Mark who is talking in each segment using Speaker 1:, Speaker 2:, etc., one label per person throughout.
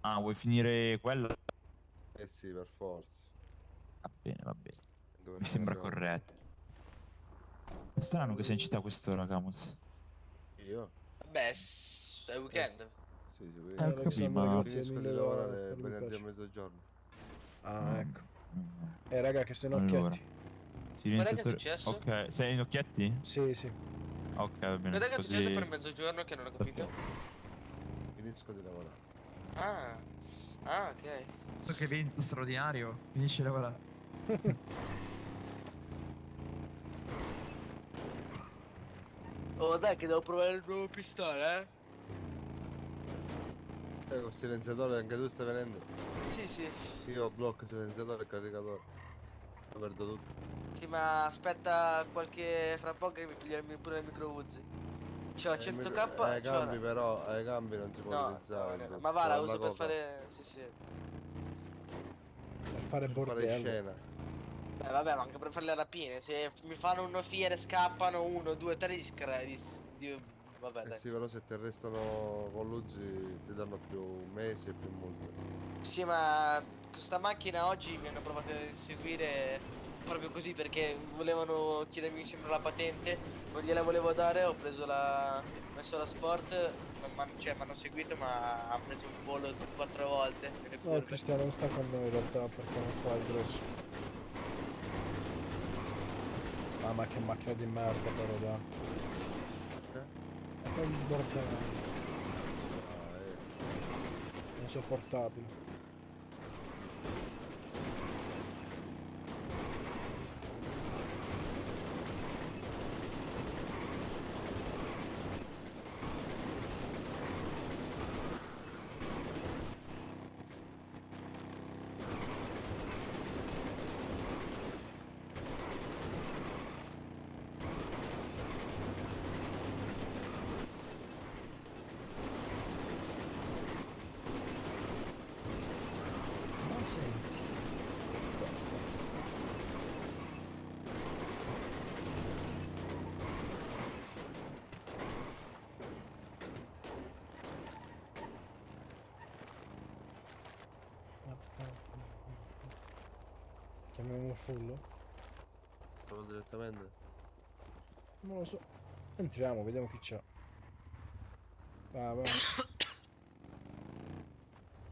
Speaker 1: Ah, vuoi finire quella?
Speaker 2: Eh sì, per forza.
Speaker 1: Va bene, va bene.
Speaker 2: Dove
Speaker 1: Mi
Speaker 2: non
Speaker 1: sembra
Speaker 2: abbiamo tempo.
Speaker 1: corretto. È strano che sei in città a quest'ora, Camus.
Speaker 2: Io?
Speaker 3: Vabbè, è
Speaker 2: Eh sì,
Speaker 3: weekend.
Speaker 2: sì, sì,
Speaker 1: Ho
Speaker 2: weekend.
Speaker 1: capito,
Speaker 4: Alexandra,
Speaker 1: ma...
Speaker 4: grazie
Speaker 2: Finisco di
Speaker 4: mille
Speaker 2: lavorare
Speaker 4: per
Speaker 2: venerdì a
Speaker 4: l'invitarci.
Speaker 2: mezzogiorno.
Speaker 4: Ah,
Speaker 1: mm,
Speaker 4: ecco.
Speaker 1: mm,
Speaker 4: Raga, che sto in
Speaker 1: allora,
Speaker 4: occhietti.
Speaker 3: Cos'è che è
Speaker 1: silenziatore...
Speaker 3: successo?
Speaker 1: Ok, sei in occhietti?
Speaker 4: Sì, sì.
Speaker 1: Ok, va bene,
Speaker 3: Cos'è che è successo per
Speaker 1: così...
Speaker 3: mezzogiorno che non ho capito?
Speaker 1: Ok.
Speaker 2: Finisco di lavorare.
Speaker 3: Ah, ah, ok.
Speaker 1: Che evento straordinario. Finisci di lavorare.
Speaker 3: Oh, dai, che devo provare il nuovo pistone, eh?
Speaker 2: Col silenziatore anche tu stai venendo?
Speaker 3: Sì, sì.
Speaker 2: Io blocco silenziatore e caricatore. Lo perdo tutto.
Speaker 3: Sì, ma aspetta qualche... Fra poco che mi pigliermi pure il micro Uzi. C'ho 100k, c'ho...
Speaker 2: Cambi però, ai cambi non si può
Speaker 3: No,
Speaker 2: utilizzare il
Speaker 3: ma
Speaker 2: tutto.
Speaker 3: va,
Speaker 2: C'è
Speaker 3: la
Speaker 2: la
Speaker 3: uso per
Speaker 2: coca.
Speaker 3: fare... Sì, sì.
Speaker 4: Per fare
Speaker 2: Per fare
Speaker 4: bordello.
Speaker 2: scena.
Speaker 3: Beh, vabbè, ma anche per fare le rapine. Se mi fanno uno fiere, scappano, uno, due, tre Vabbè,
Speaker 2: Eh
Speaker 3: dai.
Speaker 2: sì, però se ti arrestano con l'Uzi ti danno più mesi e più multe.
Speaker 3: Sì, ma questa macchina oggi mi hanno provato a inseguire proprio così perché volevano chiedermi mi sembra la patente, non gliela volevo dare, ho preso la... messo la sport, cioè mi hanno seguito ma hanno preso un volo 4 volte nelle
Speaker 4: No,
Speaker 3: curve.
Speaker 4: Cristiano non sta con noi in realtà perché non fa il grosso. Ah, ma che macchina di merda però da.
Speaker 2: Perché?
Speaker 4: E fa un bordello.
Speaker 2: Ah,
Speaker 4: Insopportabile. Ma senti. Chiamiamo il fullo?
Speaker 2: Solo direttamente?
Speaker 4: Non lo so. Entriamo, vediamo chi c'è. Ah, va.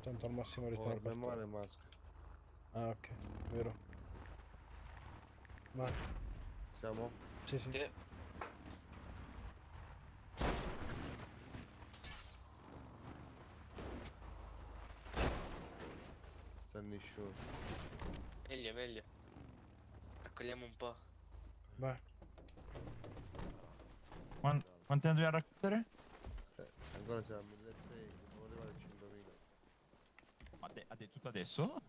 Speaker 4: Tanto al massimo
Speaker 2: Oh,
Speaker 4: restiamo al
Speaker 2: arma in mano
Speaker 4: portone.
Speaker 2: e maschera.
Speaker 4: Ah, ok, vero. Vai.
Speaker 2: Siamo?
Speaker 4: Sì, sì.
Speaker 3: Sì.
Speaker 2: Stanno sciolti.
Speaker 3: Meglio, meglio. Raccogliamo un po'.
Speaker 4: Vai.
Speaker 2: Calma.
Speaker 1: Quanti ne dobbiamo raccogliere?
Speaker 2: Ancora siamo a 1600, dobbiamo arrivare a 5000.
Speaker 1: Ma tutto adesso?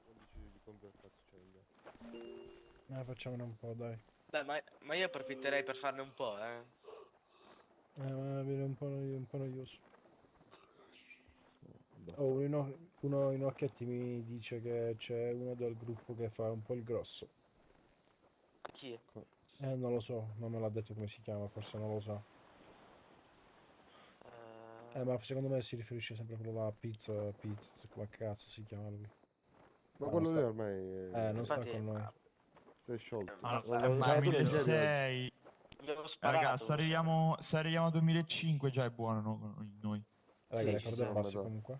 Speaker 2: 11 di compio al cazzo c'è in gas.
Speaker 4: Facciamone un po', dai.
Speaker 3: Beh, ma io approfitterei per farne un po', eh.
Speaker 4: Ma viene un po' noioso. Oh,
Speaker 2: Basta.
Speaker 4: uno in occhietti mi dice che c'è uno del gruppo che fa un po' il grosso.
Speaker 3: Chi?
Speaker 4: Non lo so, non me l'ha detto come si chiama, forse non lo so.
Speaker 3: Eh,
Speaker 4: Ma secondo me si riferisce sempre a quello là, Pizza, come cazzo si chiama lui.
Speaker 2: Ma
Speaker 4: Ma non
Speaker 2: quello lì
Speaker 4: sta,
Speaker 2: ormai
Speaker 4: non sta con
Speaker 3: infatti,
Speaker 4: noi.
Speaker 2: si è sciolto.
Speaker 1: Allora,
Speaker 3: ma,
Speaker 1: siamo
Speaker 3: ma
Speaker 2: Ah, tu non c'eri oggi?
Speaker 1: 2006.
Speaker 3: avevo
Speaker 1: Raga,
Speaker 3: sparato uno.
Speaker 1: se arriviamo a 2005 già è buono noi.
Speaker 4: Raga,
Speaker 3: Sì,
Speaker 4: le
Speaker 3: ci
Speaker 4: corde
Speaker 2: Siamo a
Speaker 3: siamo.
Speaker 4: basse
Speaker 2: metà.
Speaker 4: comunque.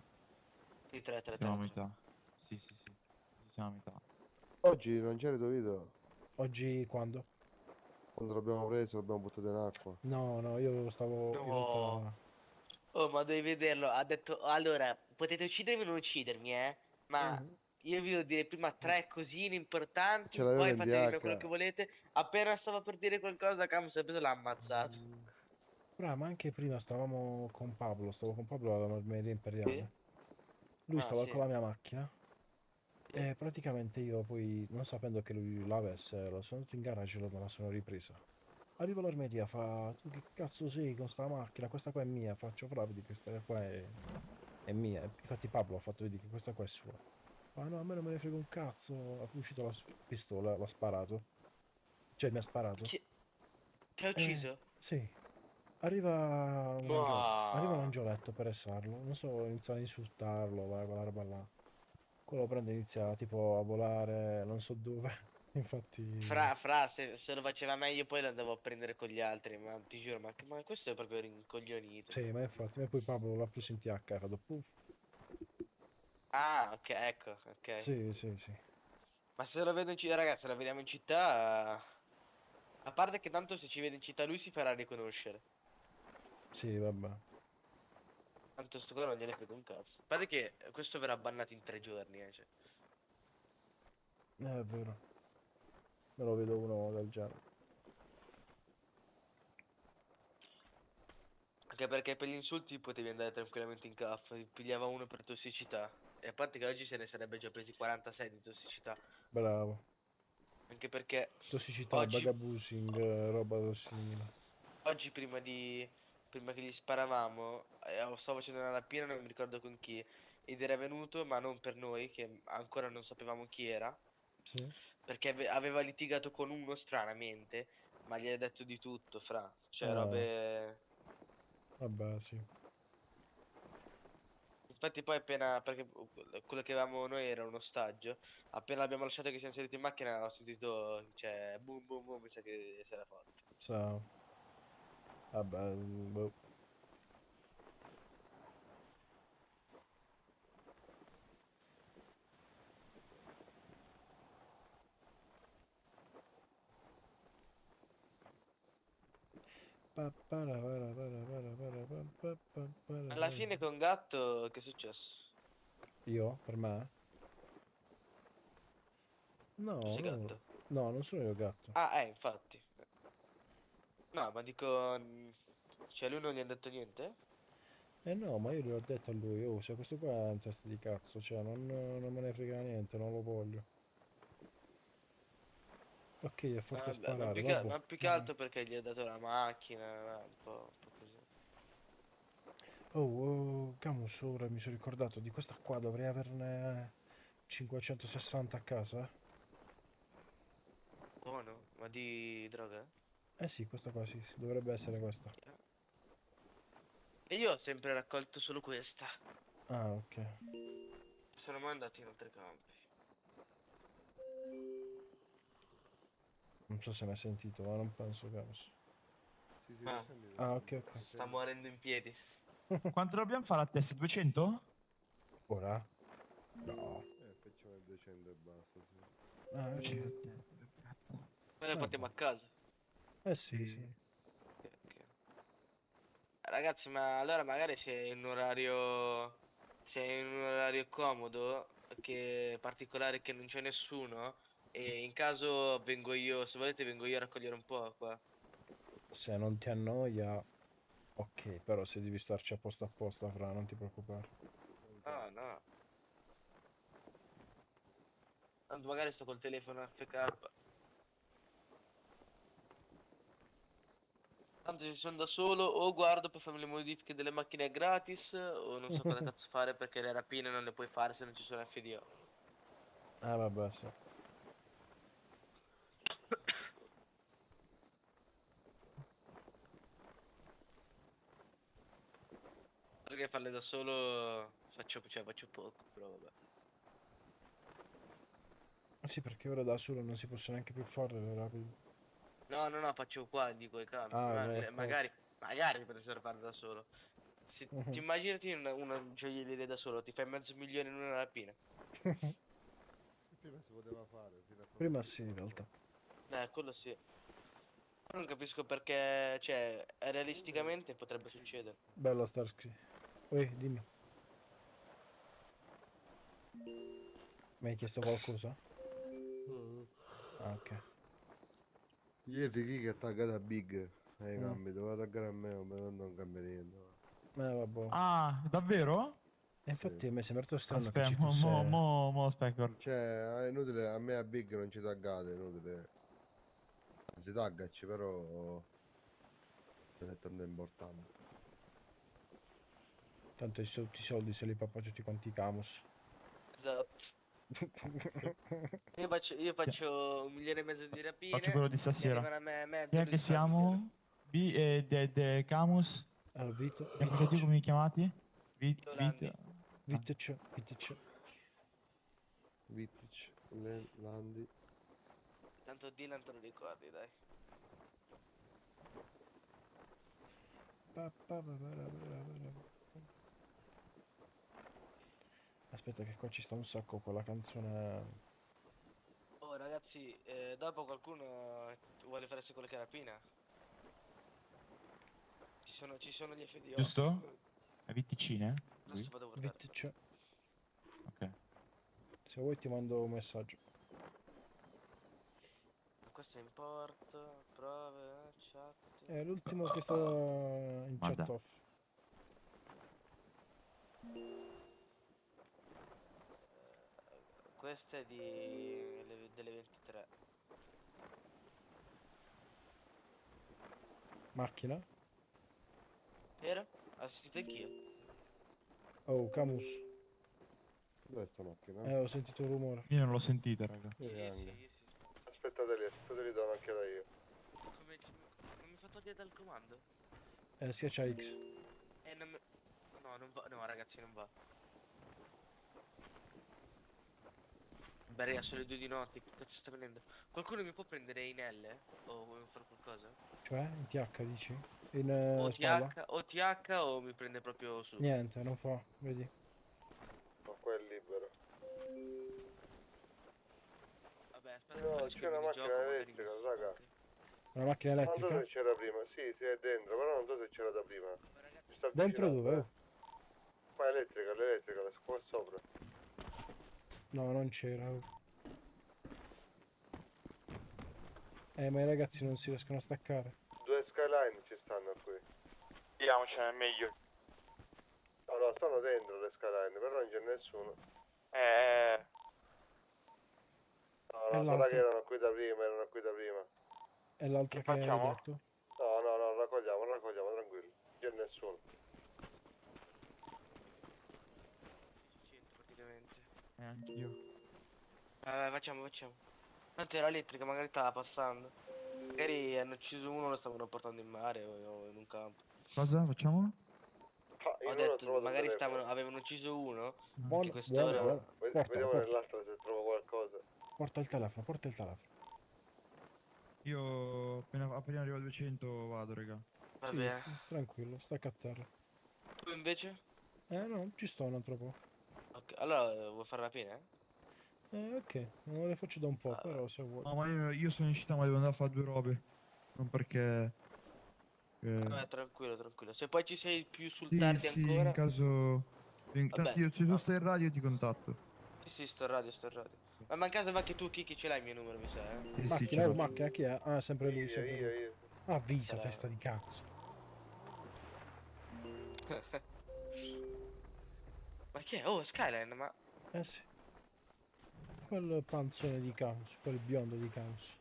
Speaker 3: Sì, 3, 3,
Speaker 1: Siamo a
Speaker 3: 3.
Speaker 1: metà. Sì, sì, sì. Sì, siamo a metà.
Speaker 2: Oggi non c'era tuo video.
Speaker 4: Oggi quando?
Speaker 2: Quando l'abbiamo preso l'abbiamo buttato in acqua.
Speaker 4: No, no, io stavo in
Speaker 3: No.
Speaker 4: realtà.
Speaker 3: Oh, ma devi vederlo. Ha detto, allora, potete uccidermi o non uccidermi, ma
Speaker 4: Mhm.
Speaker 3: io vi devo dire prima tre cosine
Speaker 2: Ce
Speaker 3: importanti,
Speaker 2: l'aveva
Speaker 3: poi
Speaker 2: in
Speaker 3: fatemi quello che
Speaker 2: DH.
Speaker 3: volete. Appena stavo per dire qualcosa, Cam si è preso e l'ha ammazzato.
Speaker 4: Ma anche prima stavamo con Pablo, stavo con Pablo alla Marmeria
Speaker 3: Sì?
Speaker 4: Imperiale. Lui
Speaker 3: Ah,
Speaker 4: stava
Speaker 3: sì.
Speaker 4: con la mia macchina
Speaker 3: Sì.
Speaker 4: e praticamente io poi, non sapendo che lui l'avesse, lo sono andato in garage e me la sono ripresa. Arriva l'Armeria, fa, tu che cazzo sei con sta macchina? Questa qua è mia. Faccio, fra, vedi, questa qua è mia. Infatti Pablo ha fatto vedere che questa qua è sua. Ma no, a me non me ne frega un cazzo. Ha uscito la pistola, l'ha sparato. Cioè, mi ha sparato.
Speaker 3: Ti ha ucciso?
Speaker 4: Sì. Arriva un, arriva un
Speaker 3: Ma...
Speaker 4: angioletto per essarlo. Non so, inizia a insultarlo, va, quella roba là. Quello prende e inizia tipo a volare, non so dove. Infatti,
Speaker 3: Fra, se lo faceva meglio poi lo andavo a prendere con gli altri, ma ti giuro, ma questo è proprio rincoglionito.
Speaker 4: sì, ma infatti, e poi Pablo l'ha preso in TH, ha fatto puff.
Speaker 3: Ah, ok, ecco, ok.
Speaker 4: Sì, sì, sì.
Speaker 3: Ma se lo vedo in città, ragazzi, se lo vediamo in città, a parte che tanto se ci vede in città lui si farà riconoscere.
Speaker 4: Sì, vabbè.
Speaker 3: Tanto sto qua non gliene frega un cazzo. A parte che questo verrà bannato in 3 giorni, cioè.
Speaker 4: È vero. Me lo vedo uno del genere.
Speaker 3: Anche perché per gli insulti potevi andare tranquillamente in CAF, ti pigliava uno per tossicità. E a parte che oggi se ne sarebbe già presi 46 di tossicità.
Speaker 4: Bravo.
Speaker 3: Anche perché
Speaker 4: Tossicità,
Speaker 3: oggi,
Speaker 4: bugabusing, roba simile.
Speaker 3: oggi prima che gli sparavamo, stavo facendo una rapina, non mi ricordo con chi, ed era venuto, ma non per noi, che ancora non sapevamo chi era,
Speaker 4: Sì?
Speaker 3: perché aveva litigato con uno stranamente, ma gli ha detto di tutto, fra. Cioè,
Speaker 4: Ah,
Speaker 3: robe...
Speaker 4: vabbè, sì.
Speaker 3: Infatti poi appena, perché quello che avevamo noi era un ostaggio, appena l'abbiamo lasciato che siamo saliti in macchina ho sentito, cioè, boom boom boom, mi sa che si era fatto.
Speaker 4: Sa, vabbè, boh.
Speaker 3: Alla fine con Gatto che è successo?
Speaker 4: Io? Per me?
Speaker 3: Tu
Speaker 4: No,
Speaker 3: sei
Speaker 4: no,
Speaker 3: gatto?
Speaker 4: no, non sono io gatto.
Speaker 3: Ah, infatti. No, ma dico, cioè lui non gli ha detto niente?
Speaker 4: Eh no, ma io gli ho detto a lui, oh, se questo qua è un test di cazzo, cioè non me ne frega niente, non lo voglio. Ok, è forte a
Speaker 3: Vabbè,
Speaker 4: sparare, vabbè.
Speaker 3: ma più che altro perché gli ha dato la macchina, un po' così.
Speaker 4: Oh, oh, Camus, ora mi sono ricordato di questa qua, dovrei averne 560 a casa.
Speaker 3: Buono, ma di droga?
Speaker 4: Eh sì, questa qua sì, sì, dovrebbe essere questa.
Speaker 3: E io ho sempre raccolto solo questa.
Speaker 4: Ah, ok.
Speaker 3: Sono mai andato in altri campi.
Speaker 4: Non so se ne hai sentito, ma non penso, Camus.
Speaker 2: Sì, sì, l'ho
Speaker 3: Ah,
Speaker 2: sentito, l'ho
Speaker 4: Ah, ok,
Speaker 2: sentito.
Speaker 4: ok.
Speaker 2: L'ho
Speaker 3: sta
Speaker 2: sentito.
Speaker 3: morendo in piedi.
Speaker 1: Quanto dobbiamo fare a testa? 200?
Speaker 4: Ora? No.
Speaker 2: Facciamo il 200 e basta, sì.
Speaker 4: Ah,
Speaker 1: Sì,
Speaker 4: ok.
Speaker 1: a testa, perfetto.
Speaker 3: Poi le portiamo
Speaker 4: Vabbè.
Speaker 3: a casa.
Speaker 4: Eh sì, sì.
Speaker 1: Sì.
Speaker 3: Ok, ok. Ragazzi, ma allora magari se è in un orario comodo, che particolare che non c'è nessuno, e in caso vengo io, se volete vengo io a raccogliere un po' qua.
Speaker 4: Se non ti annoia, ok, però se devi starci apposta, fra, non ti preoccupare.
Speaker 3: Ah, no. Tanto magari sto col telefono FK. Tanto se sono da solo o guardo per farmi le modifiche delle macchine gratis o non so cosa cazzo fare perché le rapine non le puoi fare se non ci sono FDO.
Speaker 4: Ah, vabbè, sì.
Speaker 3: Perché farle da solo faccio poco, però vabbè.
Speaker 4: Sì, perché ora da solo non si possono neanche più fare le rapide.
Speaker 3: No, no, no, faccio qua, dico i campi.
Speaker 4: Ah, me l'ho accorto.
Speaker 3: Magari potessero farle da solo. Se ti immaginati una gioielleria da solo, ti fai mezzo milione in una rapina.
Speaker 2: Prima si poteva fare, fino a poco
Speaker 4: Prima
Speaker 2: tempo
Speaker 4: sì,
Speaker 2: fa
Speaker 4: in
Speaker 2: si
Speaker 4: realtà.
Speaker 2: poteva.
Speaker 3: Quello sì. Non capisco perché, cioè,
Speaker 2: Comunque,
Speaker 3: realisticamente potrebbe
Speaker 2: Gigi,
Speaker 3: succedere.
Speaker 4: Bella Starsky. Ui, dimmi, mi hai chiesto qualcosa?
Speaker 2: mm,
Speaker 4: Ah, ok.
Speaker 2: ieri chi che ha attaccato a Big ai
Speaker 4: Mm.
Speaker 2: cambi, doveva attaccare a me, ma non cambia niente. Va.
Speaker 4: Vabbè.
Speaker 1: Ah, davvero?
Speaker 4: E
Speaker 2: Sì.
Speaker 4: infatti a me sembra molto strano che
Speaker 1: Aspetta,
Speaker 4: ci fosse...
Speaker 1: aspetta.
Speaker 2: Cioè, è inutile, a me a Big non ci taggate, è inutile. Anzi, taggaci, però non è tanto importante.
Speaker 4: Tanto tutti i soldi se li papà tutti quanti i Camus.
Speaker 3: Esatto. Io
Speaker 4: Sì.
Speaker 3: faccio 1,5 milioni di
Speaker 1: Faccio
Speaker 3: rapine,
Speaker 1: quello di
Speaker 3: mi
Speaker 1: stasera.
Speaker 3: arrivano a me
Speaker 1: Chi
Speaker 3: mezzo
Speaker 1: è che
Speaker 3: risultato, mi arriva.
Speaker 1: siamo? Camus.
Speaker 4: Allora,
Speaker 1: E applicativo come vi chiamati?
Speaker 3: Yolandi.
Speaker 4: Vitic.
Speaker 2: Vitic, Landi.
Speaker 3: Tanto Dylan te lo ricordi, dai.
Speaker 4: Aspetta che qua ci sta un sacco quella canzone.
Speaker 3: Oh ragazzi, dopo qualcuno vuole farsi con la carapina? Ci sono gli FDO.
Speaker 1: Giusto? È Vitticine?
Speaker 3: Adesso vado a guardare.
Speaker 4: Vitic.
Speaker 1: Ok.
Speaker 4: Se vuoi ti mando un messaggio.
Speaker 3: Questo è import, prove, chat.
Speaker 4: È l'ultimo che sta in
Speaker 1: Ma
Speaker 4: chat
Speaker 1: dai.
Speaker 4: off.
Speaker 3: Questo è delle 23.
Speaker 4: Macchina.
Speaker 3: Vero? Ho sentito anch'io.
Speaker 4: Oh, Camus.
Speaker 2: Dov'è sta macchina?
Speaker 4: Ho sentito un rumore.
Speaker 1: Io non l'ho sentita, raga.
Speaker 3: Io sì,
Speaker 2: Neanche.
Speaker 3: io sì.
Speaker 2: Aspettate lì, do un'occhiata io.
Speaker 3: Come non mi fa togliere dal comando?
Speaker 4: Schiaccia X.
Speaker 3: Non mi... No, non va. No, ragazzi, non va. Beh, raga, sono le 2 di notte. Che cazzo sta prendendo? Qualcuno mi può prendere in L? O vuoi fare qualcosa?
Speaker 4: Cioè, in TH dici? In
Speaker 3: O
Speaker 4: spalla?
Speaker 3: TH o mi prende proprio su?
Speaker 4: Niente, non fa, vedi?
Speaker 2: Ma qua è libero.
Speaker 3: Vabbè, aspetta che
Speaker 2: No,
Speaker 3: faccio
Speaker 2: c'è
Speaker 3: il
Speaker 2: una
Speaker 3: minigioco,
Speaker 2: macchina
Speaker 3: magari mi
Speaker 2: elettrica, raga.
Speaker 3: sblocca.
Speaker 4: Una macchina
Speaker 2: Non so
Speaker 4: elettrica?
Speaker 2: se c'era prima, sì, è dentro, però non so se c'era da prima.
Speaker 3: Ma ragazzi,
Speaker 2: Mi sta
Speaker 4: Dentro
Speaker 2: avvicinando,
Speaker 4: dove? Oh.
Speaker 2: Qua è l'elettrica, qua sopra.
Speaker 4: No, non c'era. Oh. Ma i ragazzi non si riescono a staccare.
Speaker 2: 2 Skyline ci stanno qui.
Speaker 5: Andiamocene, è meglio.
Speaker 2: No, stanno dentro le Skyline, però non c'è nessuno.
Speaker 4: E
Speaker 2: No, sarà
Speaker 4: l'altra?
Speaker 2: che erano qui da prima.
Speaker 4: E l'altra
Speaker 5: Che
Speaker 4: che hai
Speaker 5: facciamo?
Speaker 4: detto?
Speaker 2: No, raccogliamo, tranquillo. Non c'è nessuno.
Speaker 3: 100 praticamente.
Speaker 1: Anch'io.
Speaker 3: Vabbè, facciamo. Tanto era elettrica, magari stava passando. Magari hanno ucciso uno, lo stavano portando in mare o in un campo.
Speaker 1: Cosa facciamo?
Speaker 2: Ah,
Speaker 3: Ho
Speaker 2: in uno ho
Speaker 3: detto,
Speaker 2: trovato il
Speaker 3: magari
Speaker 2: telefono.
Speaker 3: avevano ucciso uno. Che
Speaker 4: Buono, buono,
Speaker 3: quest'ora...
Speaker 4: buono. Portalo,
Speaker 2: Vediamo
Speaker 4: porta.
Speaker 2: nell'altra se trovo qualcosa.
Speaker 4: Porta il telefono, porta il telefono.
Speaker 1: Io appena arrivo a 200 vado, raga.
Speaker 3: Va
Speaker 4: Sì,
Speaker 3: bene.
Speaker 4: tranquillo, stacca a terra.
Speaker 3: Tu invece?
Speaker 4: No, ci sto un altro po'.
Speaker 3: Ok, allora vuoi fare la pena?
Speaker 4: Ok, non le faccio da un po',
Speaker 3: Ah,
Speaker 4: però se vuoi.
Speaker 1: No, ma io sono in città, ma devo andare a fare due robe. Non perché...
Speaker 3: vabbè, tranquillo. Se poi ci sei più sul
Speaker 1: Sì,
Speaker 3: tardi
Speaker 1: sì, in
Speaker 3: ancora...
Speaker 1: caso... Tanto
Speaker 3: Vabbè,
Speaker 1: io, se tu
Speaker 3: no.
Speaker 1: stai in radio ti contatto.
Speaker 3: Sì, sto in radio. Ma in caso va anche tu, Kiki, ce l'hai il mio numero, mi sa,
Speaker 1: Sì, sì, ce
Speaker 4: Macchina, oh,
Speaker 1: l'ho.
Speaker 4: macchina, chi è? Ah, sempre lui, sempre lui.
Speaker 2: Io.
Speaker 4: Avvisa,
Speaker 3: Sarà-
Speaker 4: testa di cazzo.
Speaker 3: Ma chi è? Oh, Skyline, ma...
Speaker 4: Eh sì. Quel panzone di Camus, quel biondo di Camus.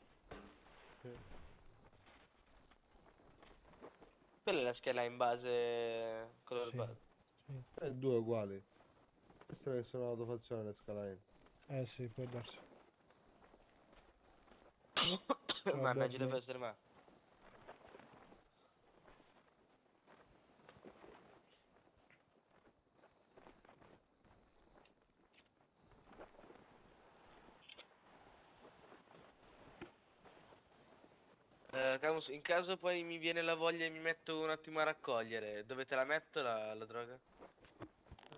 Speaker 3: Quella è la scheda in base... color
Speaker 4: Sì,
Speaker 3: base.
Speaker 4: sì.
Speaker 2: Due uguali. Queste che sono autofazione le Skyline.
Speaker 4: Sì, può darsi. Ciao,
Speaker 3: Mannaggia le
Speaker 4: Birdman.
Speaker 3: feste, ma... Camus, in caso poi mi viene la voglia e mi metto un attimo a raccogliere, dove te la metto la droga?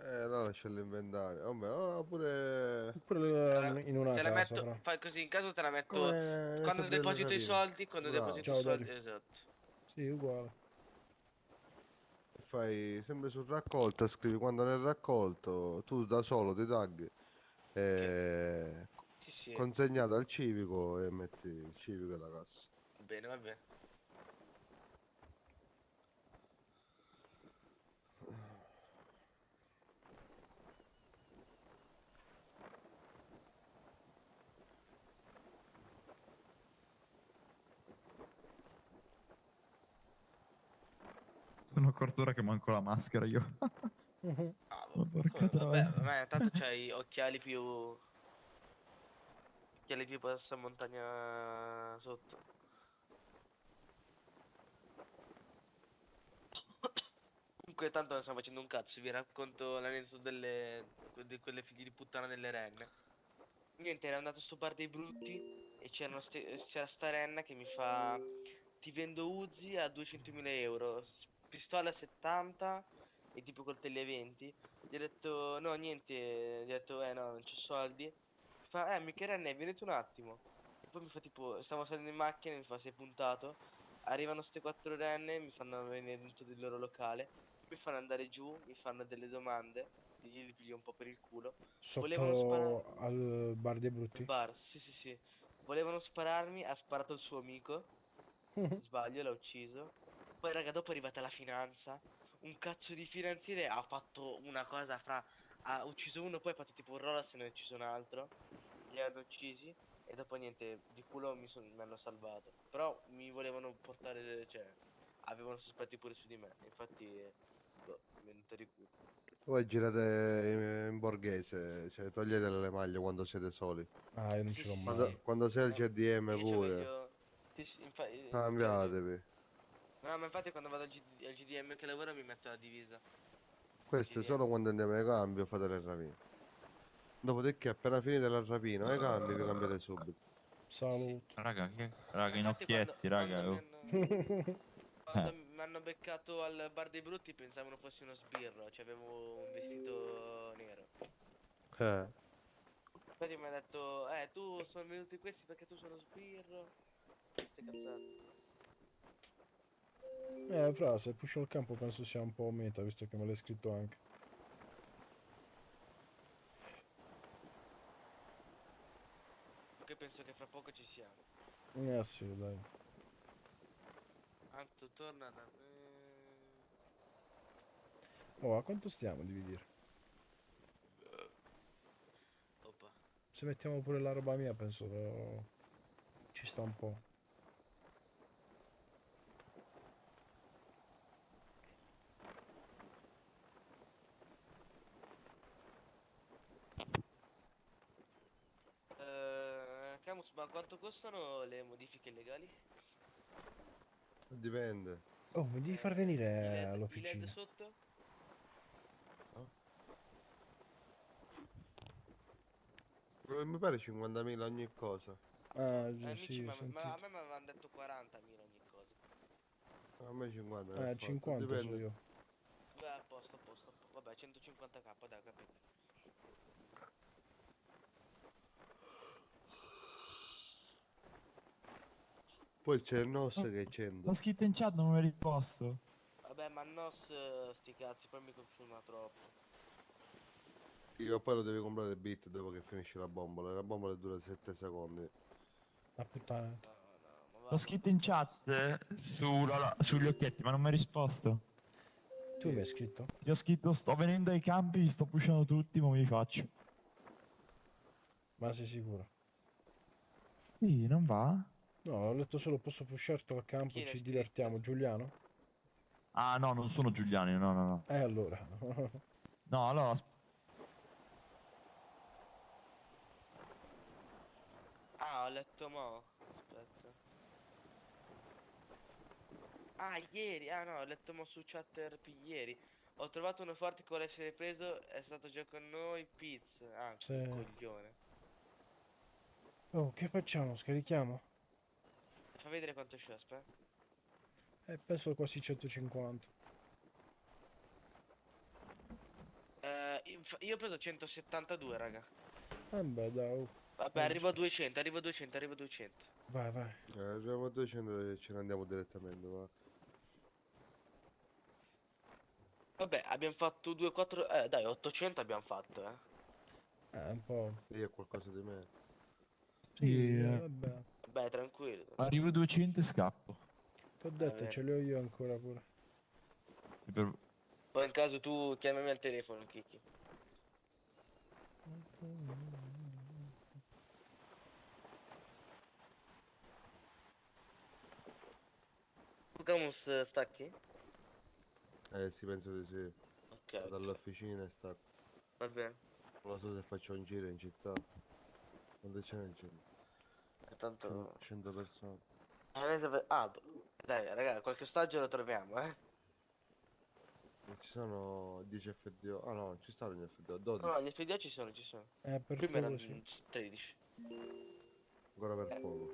Speaker 2: Allora lascio l'inventario. Vabbè, oppure...
Speaker 4: Oppure in una
Speaker 3: Te la
Speaker 4: casa,
Speaker 3: metto,
Speaker 4: però.
Speaker 3: fai così, in caso te la metto
Speaker 2: Come le
Speaker 3: quando
Speaker 2: sabbie
Speaker 3: deposito i
Speaker 2: rapine.
Speaker 3: soldi,
Speaker 2: Bravo.
Speaker 4: Ciao, Dario.
Speaker 3: esatto.
Speaker 4: Sì, uguale.
Speaker 2: Fai sempre sul raccolto, scrivi quando nel raccolto, tu da solo ti tagli.
Speaker 3: Ok,
Speaker 2: eh,
Speaker 3: sì,
Speaker 2: Consegnato al civico e metti il civico e la cassa.
Speaker 3: va bene.
Speaker 1: Sono accorto ora che manco la maschera io.
Speaker 4: Mhm.
Speaker 3: Ah,
Speaker 1: Ma porca
Speaker 3: vabbè,
Speaker 1: troia.
Speaker 3: ma tanto c'hai occhiali più bassa montagna sotto. Comunque tanto non stiamo facendo un cazzo, vi racconto l'aneddoto di quelle figlie di puttana delle renne. Niente, era andato sto bar dei brutti e c'era sta renna che mi fa: ti vendo Uzi a 200.000 euro, pistola a 70 e tipo coltelli a 20. Gli ho detto no, niente, gli ho detto no, non c'ho soldi. Mi fa mica renne, venite un attimo. E poi mi fa tipo, stavo salendo in macchina, mi fa sei puntato. Arrivano ste quattro renne, mi fanno venire dentro del loro locale, mi fanno andare giù, mi fanno delle domande, io li piglio un po' per il culo. Volevano sparare.
Speaker 4: Sotto al bar dei
Speaker 3: Il
Speaker 4: brutti?
Speaker 3: bar, sì, sì, sì. Volevano spararmi, ha sparato il suo amico. Sbaglio, l'ha ucciso. Poi, raga, dopo è arrivata la finanza. Un cazzo di finanziere ha fatto una cosa fra. Ha ucciso uno, poi ha fatto tipo un roll se ne ha ucciso un altro. Li hanno uccisi. E dopo niente, di culo mi hanno salvato. Però mi volevano portare, cioè, avevano sospetti pure su di me. Infatti, boh, mi è venuto di culo.
Speaker 2: Voi girate in borghese, cioè togliete le maglie quando siete soli.
Speaker 4: Ah, io non
Speaker 3: Sì,
Speaker 4: ce
Speaker 3: sì,
Speaker 4: l'ho
Speaker 3: sì,
Speaker 4: mai.
Speaker 3: sì.
Speaker 2: Quando sei al CDM
Speaker 3: Io c'ho
Speaker 2: pure,
Speaker 3: meglio. Sì, sì,
Speaker 2: cambiatevi.
Speaker 3: no, ma infatti quando vado al GDM che lavoro mi metto la divisa.
Speaker 2: Questo è solo
Speaker 3: GDM.
Speaker 2: quando andiamo ai cambi o fate le rapine. Dopodiché appena finite la rapina o ai cambi vi cambiate subito.
Speaker 3: Sì.
Speaker 4: Saluto.
Speaker 1: Raga, in
Speaker 3: Infatti
Speaker 1: occhietti, raga. Oh.
Speaker 3: quando mi hanno beccato al bar dei brutti pensavano fossi uno sbirro, cioè avevo un vestito nero.
Speaker 2: Eh,
Speaker 3: Infatti mi ha detto, tu sono venuti questi perché tu sei uno sbirro. Queste cazzate.
Speaker 4: Fra, se pusho il campo penso sia un po' meta, visto che me l'hai scritto anche.
Speaker 3: Perché penso che fra poco ci siamo.
Speaker 4: Sì, dai.
Speaker 3: Anto torna da me.
Speaker 4: Oh, a quanto stiamo di dire?
Speaker 3: Oppa.
Speaker 4: Se mettiamo pure la roba mia, penso che ci sta un po'.
Speaker 3: Camus, ma quanto costano le modifiche illegali?
Speaker 2: dipende.
Speaker 4: Oh, mi devi far venire
Speaker 3: I LED
Speaker 4: all'officina.
Speaker 3: sotto?
Speaker 2: Mi pare 50.000 ogni cosa.
Speaker 4: Ah,
Speaker 3: Amici,
Speaker 4: sì, ho
Speaker 3: ma a
Speaker 4: sentito.
Speaker 3: me mi avevano detto 40.000 ogni cosa.
Speaker 2: A me 50 mi ha fatto.
Speaker 4: 50 so
Speaker 2: Dipende.
Speaker 4: io.
Speaker 3: Beh, a posto, a posto. Vabbè, 150k, dai, ho capito.
Speaker 2: Poi c'è il NOS
Speaker 1: Oh,
Speaker 2: che è
Speaker 1: l'ho
Speaker 2: 100.
Speaker 1: scritto in chat, non mi hai risposto.
Speaker 3: Vabbè, ma NOS, sti cazzi, poi mi consuma troppo.
Speaker 2: Io poi lo devi comprare il bit dopo che finisce la bombola. La bombola dura 7 secondi.
Speaker 4: La puttana.
Speaker 3: No, no, ma
Speaker 1: L'ho scritto in
Speaker 3: vaffanculo.
Speaker 1: chat sugli occhietti, ma non mi hai risposto.
Speaker 4: Tu mi hai scritto?
Speaker 1: Ti ho scritto sto venendo ai campi, sto pushando tutti, ma mi faccio.
Speaker 4: Ma sei sicuro?
Speaker 1: Sì, non va?
Speaker 4: No, ho letto solo posso pusharti al campo,
Speaker 3: Chi l'ha
Speaker 4: ci
Speaker 3: scritto?
Speaker 4: divertiamo. Giuliano?
Speaker 1: Ah, no, non sono Giuliani, no, no, no.
Speaker 4: Allora.
Speaker 1: No, allora,
Speaker 3: Ah, ho letto mo. Aspetta. Ah, ieri. Ah, no, ho letto mo su ChatRP ieri. Ho trovato uno forte che vuole essere preso. È stato già con noi. Piz. Ah, che
Speaker 4: Se...
Speaker 3: coglione.
Speaker 4: Oh, che facciamo? Scarichiamo?
Speaker 3: Fa vedere quanto c'è, aspetta.
Speaker 4: Penso quasi 150.
Speaker 3: Io ho preso 172, raga.
Speaker 4: Beh, dai. Oh.
Speaker 3: Vabbè,
Speaker 4: Quando
Speaker 3: arrivo a
Speaker 4: c'è?
Speaker 3: 200, arrivo a 200, arrivo a 200.
Speaker 4: Vai, vai.
Speaker 2: Arriviamo a 200 e ce ne andiamo direttamente. Va.
Speaker 3: Vabbè, abbiamo fatto 2, 4... dai, 800 abbiamo fatto, eh.
Speaker 4: Un po'.
Speaker 2: Lì è qualcosa di me.
Speaker 4: Sì,
Speaker 1: sì,
Speaker 4: vabbè.
Speaker 3: Vabbè, tranquillo,
Speaker 1: arrivo
Speaker 3: tranquillo.
Speaker 1: a 200 e scappo.
Speaker 4: Ti ho
Speaker 3: Va
Speaker 4: detto, ce
Speaker 3: bene.
Speaker 4: li ho io ancora pure.
Speaker 1: Sì, per-
Speaker 3: Poi in caso tu chiamami al telefono, Kiki. Tu Camus stacchi?
Speaker 2: Sì, penso di sì.
Speaker 3: Ok,
Speaker 2: Vado
Speaker 3: ok.
Speaker 2: all'officina e stacco.
Speaker 3: Va bene.
Speaker 2: Non so se faccio un giro in città. Quante ce n'è in città?
Speaker 3: Tanto...
Speaker 2: 100 persone.
Speaker 3: Dai, raga, qualche ostaggio lo troviamo, eh.
Speaker 2: Ci sono 10 FDO. Ah no, ci stanno gli FDO. 12.
Speaker 3: No, gli FDA ci sono, ci sono.
Speaker 4: Per
Speaker 3: Prima
Speaker 4: poco
Speaker 3: erano
Speaker 4: sì.
Speaker 3: 13.
Speaker 2: Ancora per poco.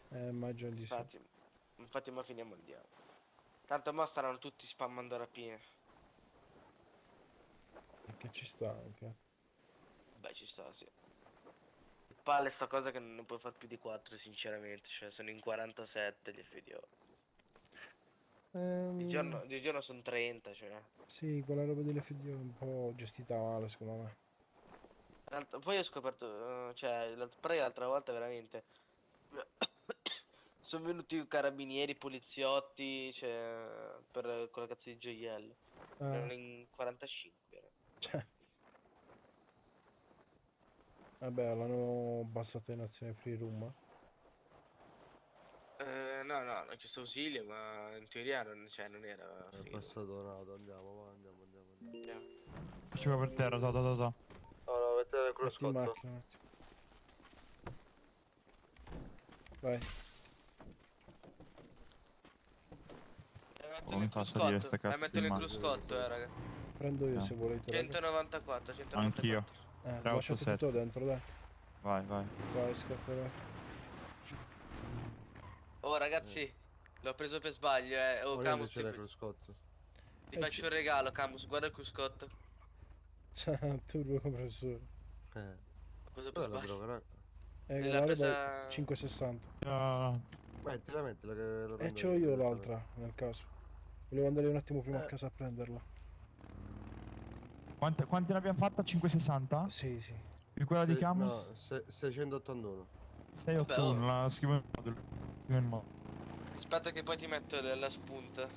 Speaker 4: Immagino di sì.
Speaker 3: Infatti ma finiamo il diavolo. Tanto ma staranno tutti spammando rapine.
Speaker 4: Che ci sta anche.
Speaker 3: Beh, ci sta, sì. Palle sta cosa che non puoi far più di 4, sinceramente. Cioè, sono in 47 gli FDO. Di giorno sono 30, cioè.
Speaker 4: Sì, quella roba dell'FD è un po' gestita male, secondo me.
Speaker 3: Poi ho scoperto, cioè, però l'altra volta veramente sono venuti carabinieri, poliziotti, cioè, per quella cazzo di gioiello.
Speaker 4: Ah,
Speaker 3: Erano in 45.
Speaker 4: cioè, vabbè, l'hanno abbassata in azione free room.
Speaker 3: No, no, non c'è ausilio, ma in teoria non, cioè, non era
Speaker 2: È
Speaker 3: free.
Speaker 2: passato nato. Andiamo, va, andiamo.
Speaker 3: Andiamo.
Speaker 1: Faccio per terra, to, to, to, to.
Speaker 2: Oh no, mettete il
Speaker 4: Metti in
Speaker 2: cruscotto.
Speaker 4: macchina un attimo. Vai.
Speaker 1: Oh, mi fa salire sta cazzo
Speaker 3: Metto
Speaker 1: di
Speaker 3: nel
Speaker 1: macchina.
Speaker 3: cruscotto, raga.
Speaker 4: Prendo io
Speaker 1: No.
Speaker 4: se volete, raga.
Speaker 3: 194, 194.
Speaker 1: Anch'io.
Speaker 4: Lasciate
Speaker 1: 387.
Speaker 4: tutto dentro, dai.
Speaker 1: Vai, vai.
Speaker 4: Vai, scapperà.
Speaker 3: Oh, ragazzi, l'ho preso per sbaglio, eh. Oh,
Speaker 2: Volendo
Speaker 3: Camus,
Speaker 2: c'è il cruscotto.
Speaker 3: ti faccio un regalo, Camus. Guarda il cruscotto.
Speaker 4: Turbo compressore.
Speaker 3: L'ho preso per
Speaker 2: Dove la droga,
Speaker 3: sbaglio.
Speaker 2: raga?
Speaker 3: E l'ha
Speaker 4: La roba
Speaker 3: presa...
Speaker 4: 560.
Speaker 1: Ah,
Speaker 2: Mettila che la
Speaker 4: E
Speaker 2: prendo
Speaker 4: c'ho
Speaker 2: io
Speaker 4: io
Speaker 2: direttamente.
Speaker 4: l'altra, nel caso. Volevo andare un attimo prima a
Speaker 2: Eh,
Speaker 4: casa a prenderla.
Speaker 1: quante ne abbiamo fatta? 560?
Speaker 4: Sì, sì.
Speaker 1: Più quella di Camus?
Speaker 2: no, 681.
Speaker 3: Vabbè,
Speaker 1: 681,
Speaker 3: oh.
Speaker 1: la scrivo in modulo. Scrivo in modulo.
Speaker 3: Aspetta che poi ti metto la spunta.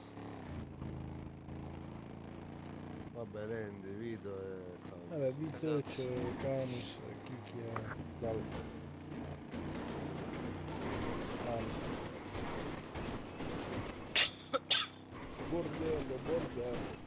Speaker 2: Vabbè, Randy, Vito e
Speaker 4: Vabbè,
Speaker 2: Camus.
Speaker 4: Vito
Speaker 3: Esatto.
Speaker 4: c'è Camus, Kiki e l'altro. Bordello, bordello.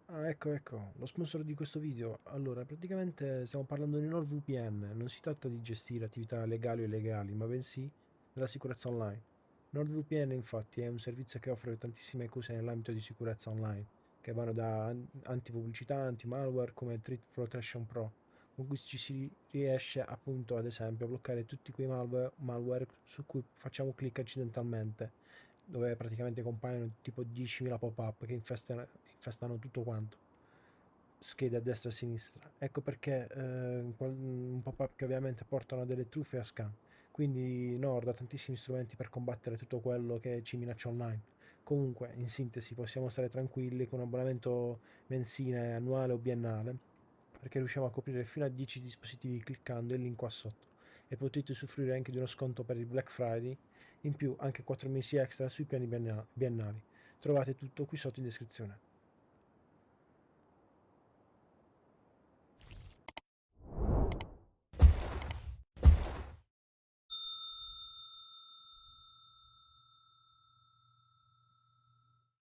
Speaker 4: Ah, ecco, lo sponsor di questo video. Allora, praticamente stiamo parlando di NordVPN. Non si tratta di gestire attività legali o illegali, ma bensì della sicurezza online. NordVPN, infatti, è un servizio che offre tantissime cose nell'ambito di sicurezza online, che vanno da antipubblicità, anti-malware come Threat Protection Pro, con cui ci si riesce appunto, ad esempio, a bloccare tutti quei malware su cui facciamo clic accidentalmente, dove praticamente compaiono tipo 10.000 pop-up che infestano tutto quanto, schede a destra e a sinistra. Ecco perché un pop-up che ovviamente portano a delle truffe e a scam. Quindi Nord ha tantissimi strumenti per combattere tutto quello che ci minaccia online. Comunque, in sintesi, possiamo stare tranquilli con un abbonamento mensile, annuale o biennale, perché riusciamo a coprire fino a 10 dispositivi cliccando il link qua sotto. E potete usufruire anche di uno sconto per il Black Friday, in più anche 4 mesi extra sui piani biennali. Trovate tutto qui sotto in descrizione.